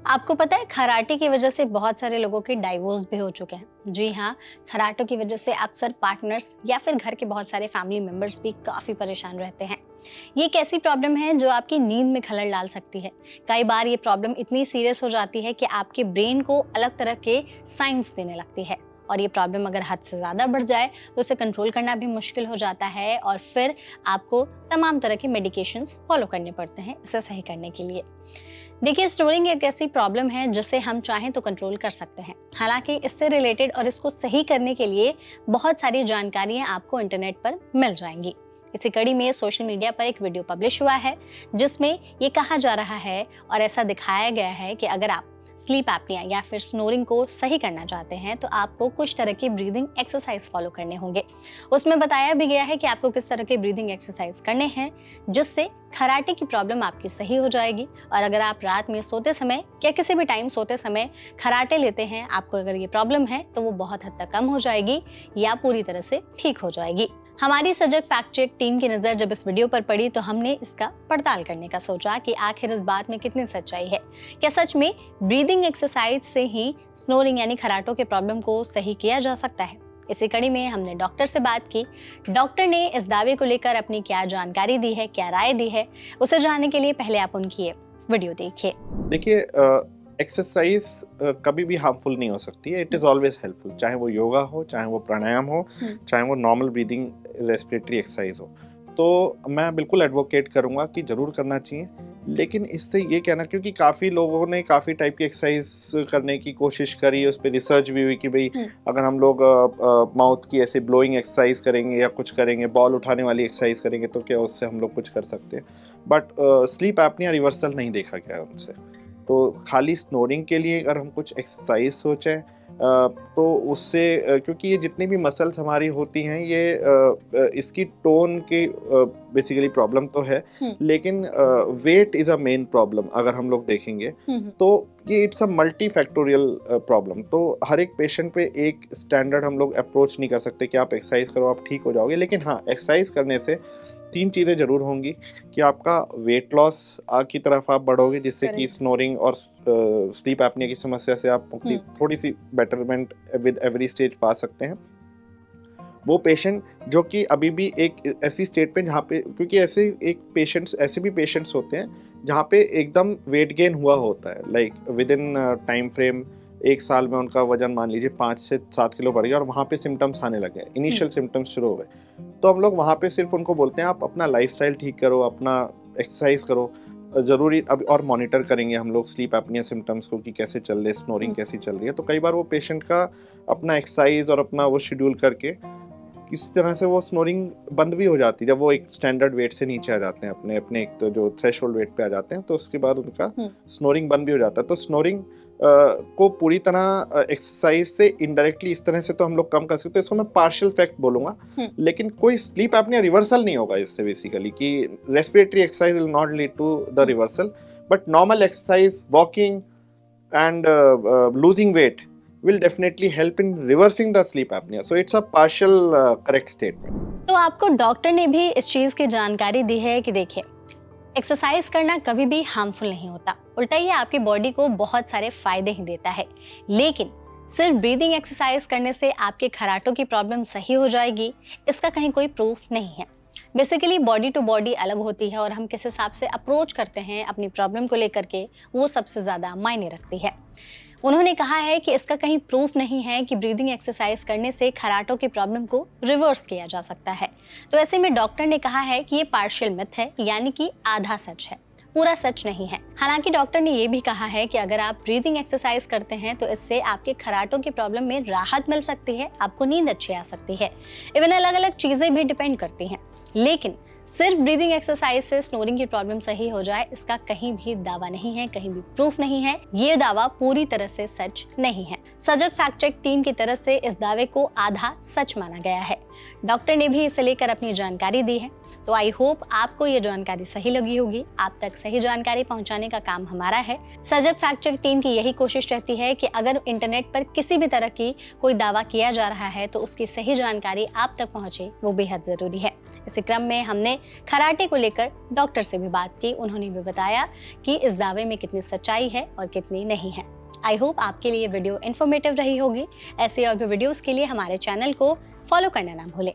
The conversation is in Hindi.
आपको पता है खराटे की वजह से बहुत सारे लोगों के डाइवोर्स भी हो चुके हैं। जी हाँ, खराटों की वजह से अक्सर पार्टनर्स या फिर घर के बहुत सारे फैमिली मेंबर्स भी काफी परेशान रहते हैं। ये एक ऐसी प्रॉब्लम है जो आपकी नींद में खलल डाल सकती है। कई बार ये प्रॉब्लम इतनी सीरियस हो जाती है कि आपके ब्रेन को अलग तरह के साइंस देने लगती है, और ये प्रॉब्लम अगर हद से ज़्यादा बढ़ जाए तो उसे कंट्रोल करना भी मुश्किल हो जाता है, और फिर आपको तमाम तरह के मेडिकेशंस फॉलो करने पड़ते हैं इसे सही करने के लिए। देखिए, स्नोरिंग एक ऐसी प्रॉब्लम है जिसे हम चाहें तो कंट्रोल कर सकते हैं। हालांकि इससे रिलेटेड और इसको सही करने के लिए बहुत सारी जानकारियां आपको इंटरनेट पर मिल जाएंगी। इसी कड़ी में सोशल मीडिया पर एक वीडियो पब्लिश हुआ है जिसमें ये कहा जा रहा है और ऐसा दिखाया गया है कि अगर आप स्लीप एपनिया या फिर स्नोरिंग को सही करना चाहते हैं तो आपको कुछ तरह की ब्रीदिंग एक्सरसाइज फॉलो करने होंगे। उसमें बताया भी गया है कि आपको किस तरह के ब्रीदिंग एक्सरसाइज करने हैं जिससे खराटे की प्रॉब्लम आपकी सही हो जाएगी। और अगर आप रात में सोते समय या किसी भी टाइम सोते समय खराटे लेते हैं, आपको अगर ये प्रॉब्लम है तो वो बहुत हद तक कम हो जाएगी या पूरी तरह से ठीक हो जाएगी। हमारी सजग फैक्ट चेक टीम की नजर जब इस वीडियो पर पड़ी तो हमने इसका पड़ताल करने का सोचा कि आखिर इस बात में कितनी सच्चाई है। क्या सच में ब्रीदिंग एक्सरसाइज से ही स्नोरिंग यानी खराटों के प्रॉब्लम को सही किया जा सकता है? इसी कड़ी में हमने डॉक्टर से बात की। डॉक्टर ने इस दावे को लेकर अपनी क्या जानकारी दी है, क्या राय दी है, उसे जानने के लिए पहले आप उनकी ये वीडियो देखिए। देखिए, एक्सरसाइज कभी भी हार्मफुल नहीं हो सकती है। इट इज़ ऑलवेज हेल्पफुल, चाहे वो योगा हो, चाहे वो प्राणायाम हो, चाहे वो नॉर्मल ब्रीदिंग रेस्पिरेटरी एक्सरसाइज हो। तो मैं बिल्कुल एडवोकेट करूँगा कि ज़रूर करना चाहिए। लेकिन इससे ये कहना, क्योंकि काफ़ी लोगों ने काफ़ी टाइप की एक्सरसाइज करने की कोशिश करी, उस पर रिसर्च भी हुई कि भाई अगर हम लोग माउथ की ऐसे ब्लोइंग एक्सरसाइज करेंगे या कुछ करेंगे, बॉल उठाने वाली एक्सरसाइज करेंगे तो क्या उससे हम लोग कुछ कर सकते हैं। बट स्लीप एपनिया रिवर्सल नहीं देखा गया उनसे। तो खाली स्नोरिंग के लिए अगर हम कुछ एक्सरसाइज सोचें तो उससे क्योंकि ये जितनी भी मसल्स हमारी होती हैं ये इसकी टोन की बेसिकली प्रॉब्लम तो है, लेकिन weight is a main problem अगर हम लोग देखेंगे तो ये it's a multi factorial problem. तो हर एक पेशेंट पे एक स्टैंडर्ड हम लोग अप्रोच नहीं कर सकते कि आप एक्सरसाइज करो आप ठीक हो जाओगे। लेकिन हाँ, एक्सरसाइज करने से 3 चीज़ें ज़रूर होंगी कि आपका वेट लॉस की तरफ आप बढ़ोगे, जिससे कि स्नोरिंग और स्लीप एपनिया की समस्या से आप थोड़ी सी बेटरमेंट विद एवरी स्टेज पा सकते हैं। वो पेशेंट जो कि अभी भी एक ऐसी स्टेट पे जहाँ पे, क्योंकि ऐसे भी पेशेंट्स होते हैं जहाँ पे एकदम वेट गेन हुआ होता है, like with in time frame 1 साल में उनका वजन मान लीजिए 5 से 7 किलो बढ़ गया और वहाँ पे सिम्टम्स आने लगे, इनिशियल सिम्टम्स शुरू हो गए। तो हम लोग वहाँ पे सिर्फ उनको बोलते हैं आप अपना लाइफस्टाइल ठीक करो, अपना एक्सरसाइज करो, ज़रूरी अब और मॉनिटर करेंगे हम लोग स्लीप एपनिया सिम्टम्स को कि कैसे चल रहे, स्नोरिंग कैसी चल रही है। तो कई बार वो पेशेंट का अपना एक्सरसाइज और अपना वो शेड्यूल करके किसी तरह से वो स्नोरिंग बंद भी हो जाती है। जब वो एक स्टैंडर्ड वेट से नीचे आ जाते हैं, अपने एक तो जो थ्रेशोल्ड वेट पे आ जाते हैं, तो उसके बाद उनका स्नोरिंग बंद भी हो जाता है। तो स्नोरिंग को पूरी तरह एक्सरसाइज से इनडायरेक्टली इस तरह से तो हम लोग कम कर सकते हैं, इसको मैं पार्शियल फैक्ट बोलूँगा। लेकिन कोई स्लीप एपनिया रिवर्सल नहीं होगा इससे, बेसिकली कि respiratory exercise will not lead to the reversal, but normal exercise, walking and losing weight will definitely help in reversing the sleep apnea. So it's a partial correct statement. तो आपको डॉक्टर ने भी इस चीज की जानकारी दी है कि देखिए, एक्सरसाइज करना कभी भी हार्मफुल नहीं होता, उल्टा ये आपकी बॉडी को बहुत सारे फायदे ही देता है। लेकिन सिर्फ ब्रीदिंग एक्सरसाइज करने से आपके खराटों की प्रॉब्लम सही हो जाएगी, इसका कहीं कोई प्रूफ नहीं है। बेसिकली बॉडी टू बॉडी अलग होती है और हम किस हिसाब से अप्रोच करते हैं अपनी प्रॉब्लम को लेकर के, वो सबसे ज़्यादा मायने रखती है। उन्होंने कहा है कि इसका कहीं प्रूफ नहीं है कि ब्रीदिंग एक्सरसाइज करने से खराटों की प्रॉब्लम को रिवर्स किया जा सकता है। तो ऐसे में डॉक्टर ने कहा है कि ये पार्शियल मिथ है, यानी कि आधा सच है, पूरा सच नहीं है। हालांकि डॉक्टर ने ये भी कहा है कि अगर आप ब्रीदिंग एक्सरसाइज करते हैं तो इससे आपके खराटों की प्रॉब्लम में राहत मिल सकती है, आपको नींद अच्छी आ सकती है। इवन अलग अलग चीजें भी डिपेंड करती हैं। लेकिन सिर्फ ब्रीदिंग एक्सरसाइज से स्नोरिंग की प्रॉब्लम सही हो जाए, इसका कहीं भी दावा नहीं है, कहीं भी प्रूफ नहीं है। ये दावा पूरी तरह से सच नहीं है। सजग फैक्ट चेक टीम की तरफ से इस दावे को आधा सच माना गया है। डॉक्टर ने भी इसे लेकर अपनी जानकारी दी है। तो आई होप आपको ये जानकारी सही लगी होगी। आप तक सही जानकारी पहुंचाने का काम हमारा है। सजग फैक्ट चेक टीम की यही कोशिश रहती है कि अगर इंटरनेट पर किसी भी तरह की कोई दावा किया जा रहा है तो उसकी सही जानकारी आप तक पहुंचे, वो बेहद जरूरी है। इसी क्रम में हमने कराटे को लेकर डॉक्टर से भी बात की। उन्होंने भी बताया कि इस दावे में कितनी सच्चाई है और कितनी नहीं है। आई होप आपके लिए वीडियो इन्फॉर्मेटिव रही होगी। ऐसे और भी वीडियोस के लिए हमारे चैनल को फॉलो करना ना भूलें।